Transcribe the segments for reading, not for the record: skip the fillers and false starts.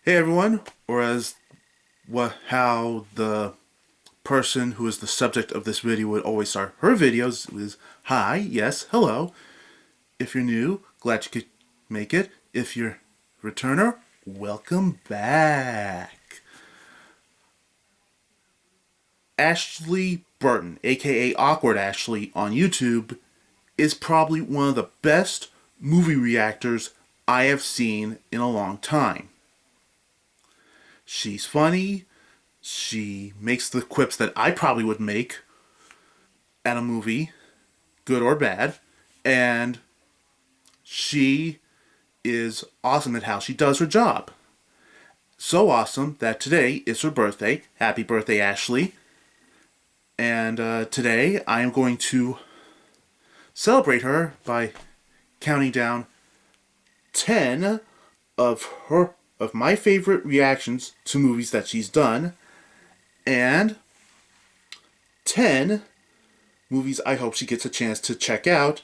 Hey everyone, or how the person who is the subject of this video would always start her videos is hi, yes, hello. If you're new, glad you could make it. If you're a returner, welcome back. Ashley Burton, aka Awkward Ashleigh on YouTube, is probably one of the best movie reactors I have seen in a long time. She's funny. She makes the quips that I probably would make at a movie, good or bad. And she is awesome at how she does her job. So awesome that today is her birthday. Happy birthday, Ashley. And today I am going to celebrate her by counting down 10 of my favorite reactions to movies that she's done, and 10 movies I hope she gets a chance to check out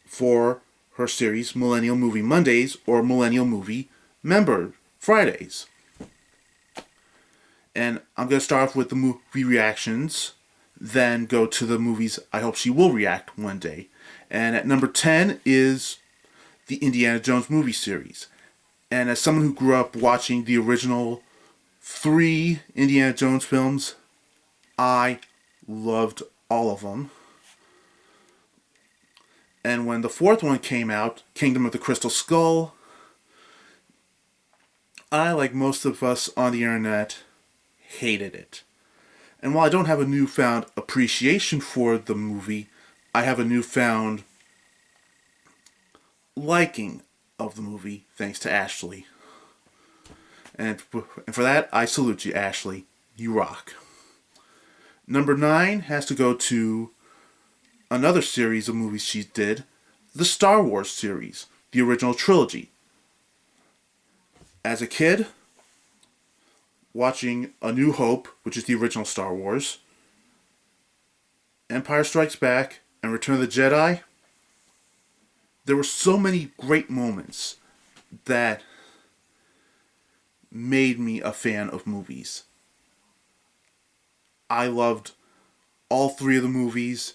for her series Millennial Movie Mondays or Millennial Movie Member Fridays. And I'm going to start off with the movie reactions, then go to the movies I hope she will react one day. And at number 10 is the Indiana Jones movie series. And as someone who grew up watching the original 3 Indiana Jones films, I loved all of them. And when the 4th one came out, Kingdom of the Crystal Skull, I, like most of us on the internet, hated it. And while I don't have a newfound appreciation for the movie, I have a newfound liking of the movie thanks to Ashley. And for that, I salute you, Ashley. You rock. Number 9 has to go to another series of movies she did, the Star Wars series, the original trilogy. As a kid, watching A New Hope, which is the original Star Wars, Empire Strikes Back, and Return of the Jedi, there were so many great moments that made me a fan of movies. I loved all 3 of the movies.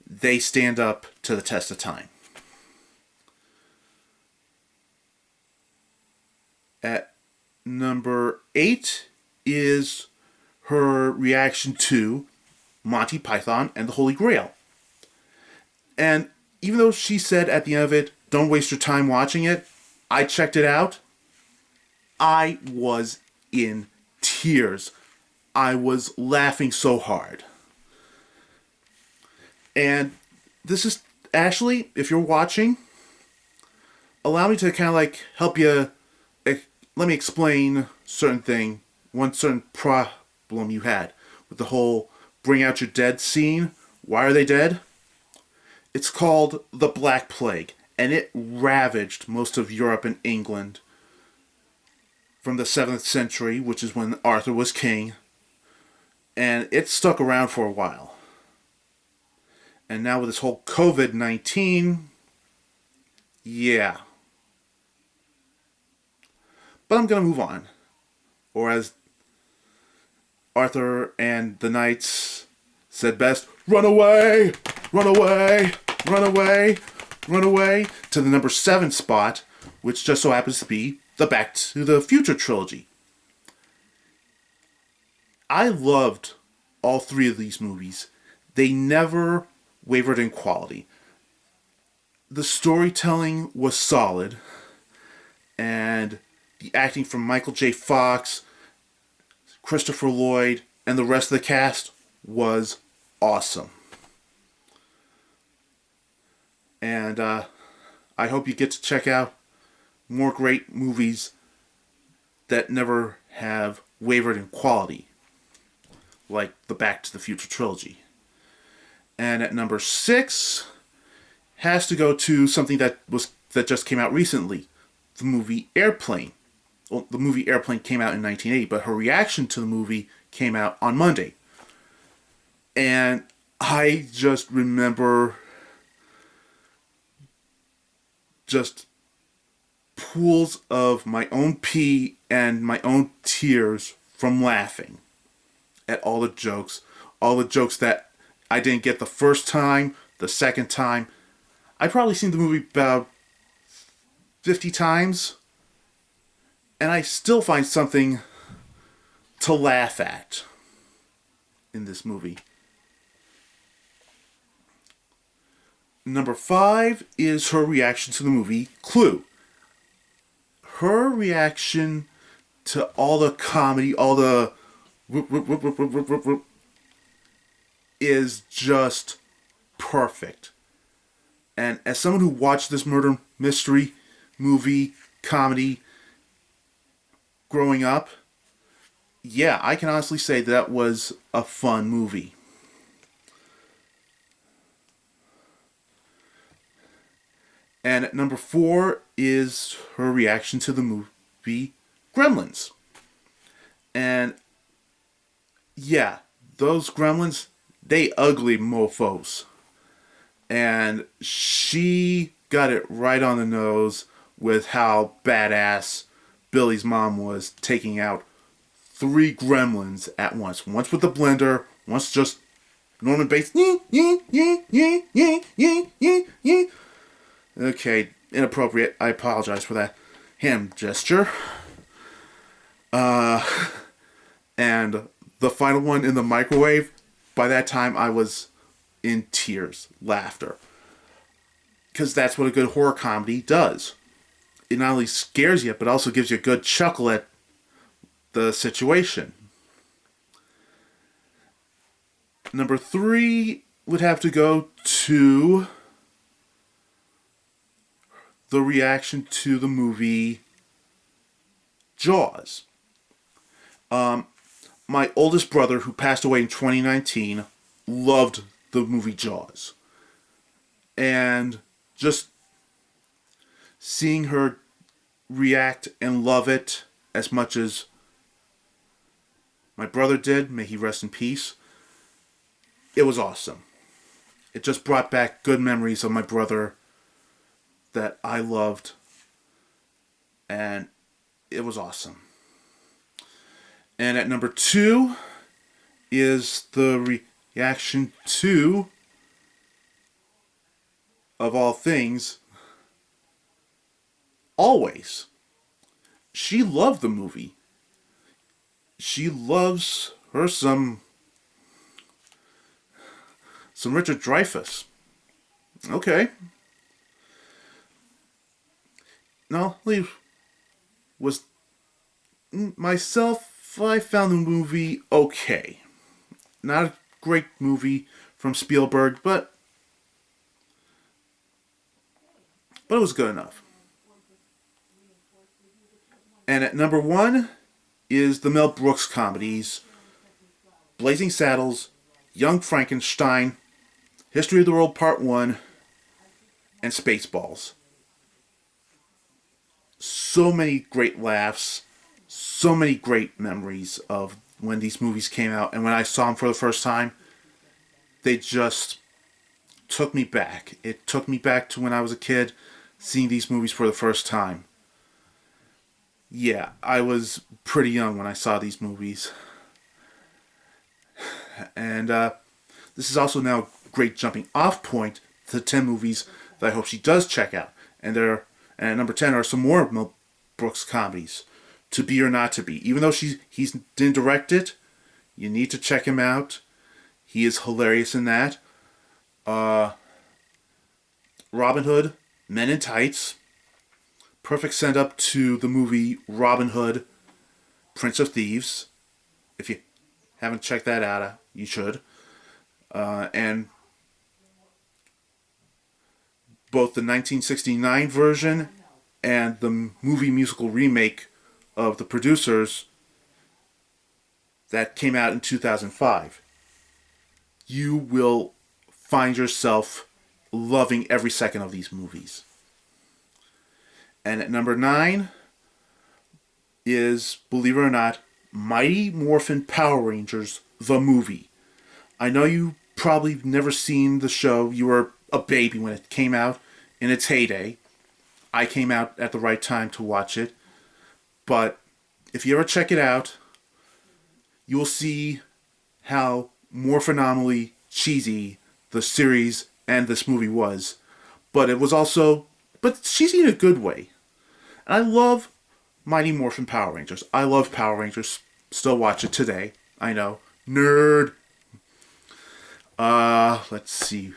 They stand up to the test of time. At number 8 is her reaction to Monty Python and the Holy Grail. And even though she said at the end of it, don't waste your time watching it, I checked it out. I was in tears. I was laughing so hard. And this is, Ashley, if you're watching, allow me to kind of like help you, let me explain one certain problem you had with the whole bring out your dead scene. Why are they dead? It's called the Black Plague, and it ravaged most of Europe and England from the 7th century, which is when Arthur was king, and it stuck around for a while. And now with this whole COVID-19, yeah. But I'm going to move on. Or as Arthur and the knights said best, run away, run away, run away, run away, to the number 7 spot, which just so happens to be the Back to the Future trilogy. I loved all 3 of these movies. They never wavered in quality. The storytelling was solid, and the acting from Michael J. Fox, Christopher Lloyd, and the rest of the cast was awesome. And I hope you get to check out more great movies that never have wavered in quality, like the Back to the Future trilogy. And at number 6 has to go to something that just came out recently, the movie Airplane. Well, the movie Airplane came out in 1980, but her reaction to the movie came out on Monday. And I just remember just pools of my own pee and my own tears from laughing at all the jokes that I didn't get the first time, the second time. I probably seen the movie about 50 times, and I still find something to laugh at in this movie. Number 5 is her reaction to the movie Clue. Her reaction to all the comedy, all the whoop, whoop, whoop, whoop, whoop, whoop, whoop, is just perfect. And as someone who watched this murder mystery movie comedy growing up, yeah, I can honestly say that was a fun movie. And at number 4 is her reaction to the movie Gremlins. And yeah, those Gremlins, they ugly mofos. And she got it right on the nose with how badass Billy's mom was taking out 3 Gremlins at once. Once with the blender, once just Norman Bates. Okay, inappropriate. I apologize for that hand gesture. And the final one in the microwave, by that time I was in tears, laughter. Because that's what a good horror comedy does. It not only scares you, but also gives you a good chuckle at the situation. Number 3 would have to go to the reaction to the movie Jaws. My oldest brother, who passed away in 2019, loved the movie Jaws. And just seeing her react and love it as much as my brother did, may he rest in peace, it was awesome. It just brought back good memories of my brother that I loved, and it was awesome. And at number 2 is the reaction to, of all things, Always. She loved the movie. She loves her some Richard Dreyfuss. Okay. No, leave. Was myself, I found the movie okay. Not a great movie from Spielberg, but it was good enough. And at number 1 is the Mel Brooks comedies Blazing Saddles, Young Frankenstein, History of the World Part 1, and Spaceballs. So many great laughs, so many great memories of when these movies came out, and when I saw them for the first time, they just took me back. It took me back to when I was a kid, seeing these movies for the first time. Yeah, I was pretty young when I saw these movies. And this is also now a great jumping off point to 10 movies that I hope she does check out. And at number 10 are some more Mel Brooks comedies. To Be or Not to Be. Even though he didn't direct it, you need to check him out. He is hilarious in that. Robin Hood, Men in Tights. Perfect send-up to the movie Robin Hood, Prince of Thieves. If you haven't checked that out, you should. And both the 1969 version and the movie musical remake of The Producers that came out in 2005. You will find yourself loving every second of these movies. And at number 9 is, believe it or not, Mighty Morphin Power Rangers, the movie. I know you probably never seen the show. You were a baby when it came out in its heyday. I came out at the right time to watch it. But if you ever check it out, you will see how more phenomenally cheesy the series and this movie was. But it was also, but cheesy in a good way. And I love Mighty Morphin Power Rangers. I love Power Rangers. Still watch it today. I know. Nerd. Let's see.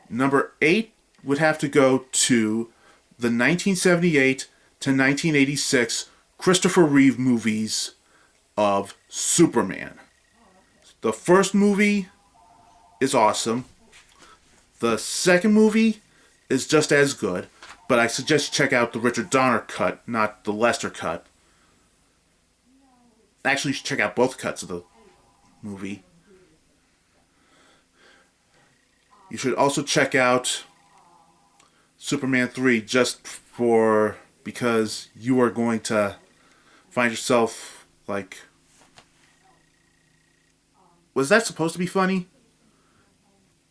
Number 8 would have to go to the 1978 to 1986 Christopher Reeve movies of Superman. The first movie is awesome. The second movie is just as good, but I suggest you check out the Richard Donner cut, not the Lester cut. Actually, you should check out both cuts of the movie. You should also check out Superman 3 just because you are going to find yourself like, was that supposed to be funny?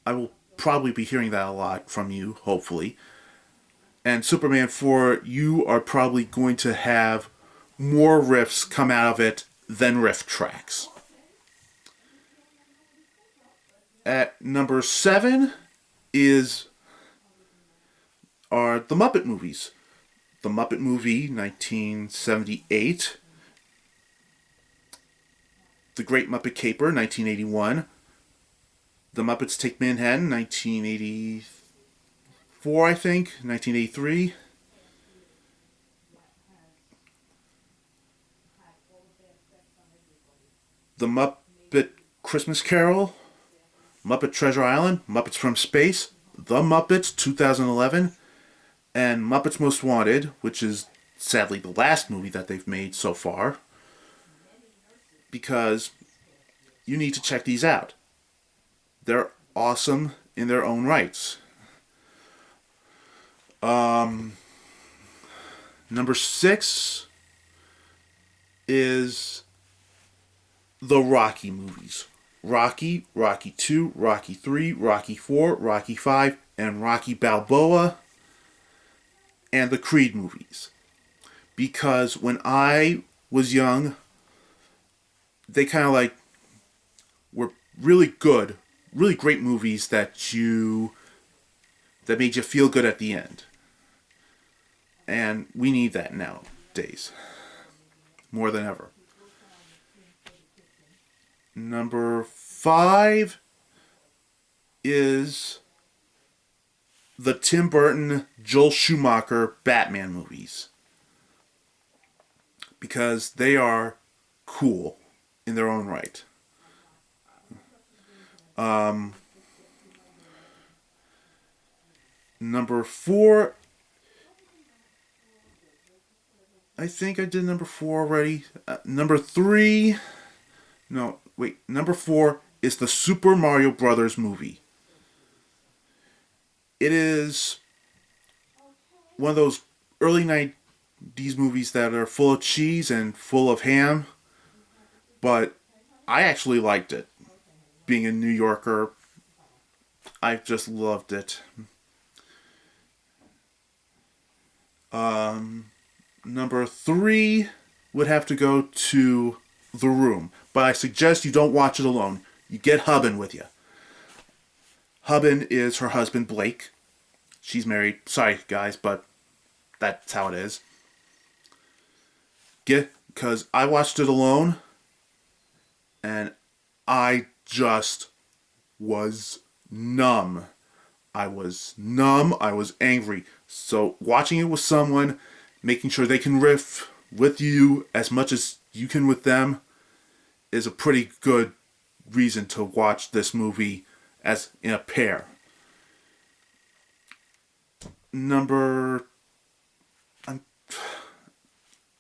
I will probably be hearing that a lot from you, hopefully. And Superman 4, you are probably going to have more riffs come out of it than riff tracks. At number 7 are the Muppet movies. The Muppet movie, 1978. The Great Muppet Caper, 1981. The Muppets Take Manhattan, 1984, I think. 1983. The Muppet Christmas Carol, Muppet Treasure Island, Muppets from Space, The Muppets 2011, and Muppets Most Wanted, which is sadly the last movie that they've made so far, because you need to check these out. They're awesome in their own rights. Number 6 is the Rocky movies. Rocky, Rocky 2, Rocky 3, Rocky 4, Rocky 5, and Rocky Balboa, and the Creed movies. Because when I was young, they kind of like were really good, really great movies that made you feel good at the end. And we need that nowadays. More than ever. Number 5 is the Tim Burton, Joel Schumacher Batman movies. Because they are cool in their own right. Number 4, I think I did number 4 already. Number 4 is the Super Mario Brothers movie. It is one of those early 90s movies that are full of cheese and full of ham, but I actually liked it. Being a New Yorker, I just loved it. Number 3 would have to go to The Room, but I suggest you don't watch it alone. You get Hubin with you. Hubin is her husband, Blake. She's married. Sorry, guys, but that's how it is. Because I watched it alone, and I just was numb. I was numb. I was angry. So watching it with someone, making sure they can riff with you as much as you can with them, is a pretty good reason to watch this movie as in a pair.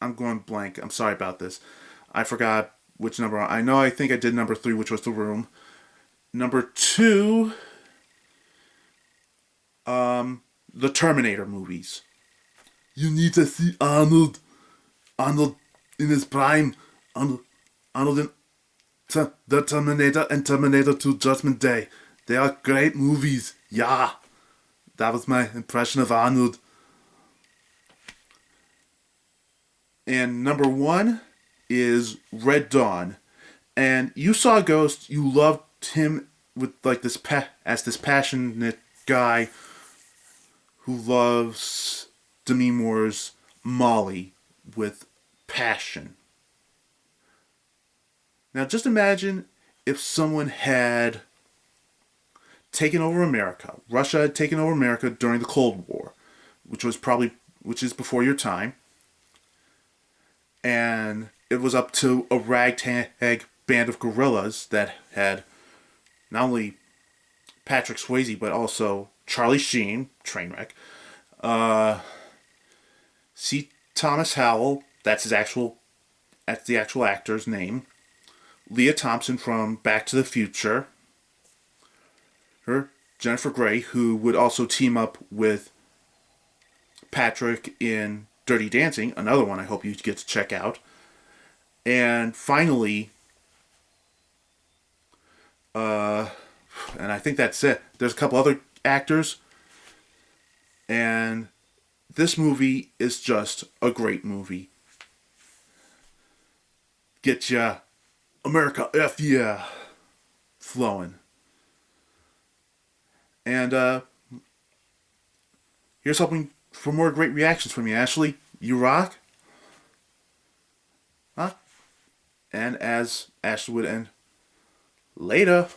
I'm going blank. I'm sorry about this. I forgot which number. I think I did number 3, which was The Room. Number 2, the Terminator movies. You need to see Arnold. Arnold in his prime. Arnold in The Terminator and Terminator 2 Judgment Day. They are great movies. Yeah. That was my impression of Arnold. And number one is Red Dawn. And you saw Ghost, you loved him with like as this passionate guy who loves Demi Moore's Molly with passion. Now just imagine if someone had taken over America. Russia had taken over America during the Cold War, which is before your time. And it was up to a ragtag band of guerrillas that had not only Patrick Swayze but also Charlie Sheen, Trainwreck, C. Thomas Howell, that's the actual actor's name, Leah Thompson from Back to the Future, her Jennifer Grey, who would also team up with Patrick in Dirty Dancing, another one I hope you get to check out. And finally, and I think that's it. There's a couple other actors, and this movie is just a great movie. Get ya America F yeah flowing. And here's hoping for more great reactions from you, Ashley. You rock. Huh? And as Ashley would end, later.